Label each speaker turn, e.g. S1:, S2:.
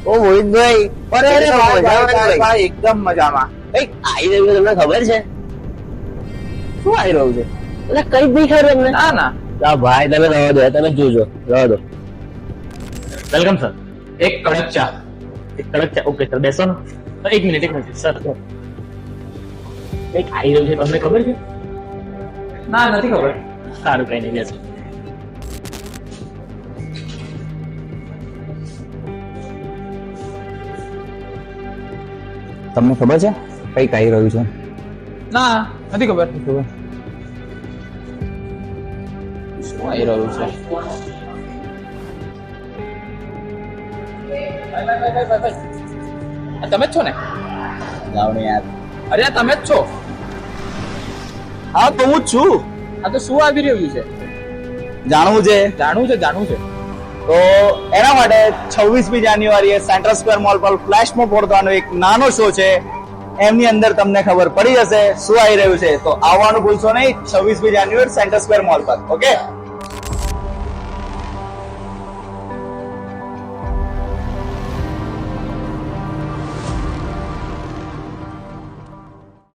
S1: ઓ મોહિતભાઈ,
S2: અરે અરે
S1: એકદમ
S2: ભાઈ,
S1: મજામાં
S2: ભાઈ,
S1: ભાઈ.
S2: ભાઈ, એકદમ મજામાં.
S1: કઈક આવી રહ્યું છે, તમને ખબર છે?
S2: શું આવી રહ્યું છે?
S1: એટલે કઈ જ નહીં ખબર તમને?
S2: ના ના.
S1: ના ભાઈ, તમે રહેવા દો, તમે જોજો, રહેવા દો.
S3: Welcome sir. એક કડક ચા. ઓકે સર, બેસો ને. એક મિનિટ સર. કઈક આવી રહ્યું છે, તમને ખબર છે?
S2: ના, નથી ખબર.
S3: સારું, કઈ નહીં, બેસો.
S4: તમને ખબર છે કઈક આવી રહ્યું છે?
S2: ના, નથી ખબર. શું આવી રહ્યું છે? આ તમે જ છો ને?
S4: જાઓ ને યાર.
S2: અરે આ તમે જ છો.
S4: હા તો હું જ છું.
S2: આ તો શું આવી રહ્યું છે?
S4: જાણવું છે
S2: જાણવું છે, જાણવું છે.
S4: તો એના માટે 26મી જાન્યુઆરીએ સેન્ટ્રલ સ્ક્વેર મોલ પર ફ્લેશ મોબ ફોડવાનો એક નાનો શો છે. એમની અંદર તમને ખબર પડી જશે શું આવી રહ્યું છે. તો આવવાનું ભૂલશો નહીં 26મી જાન્યુઆરી સેન્ટ્રલ સ્ક્વેર મોલ પર. ઓકે.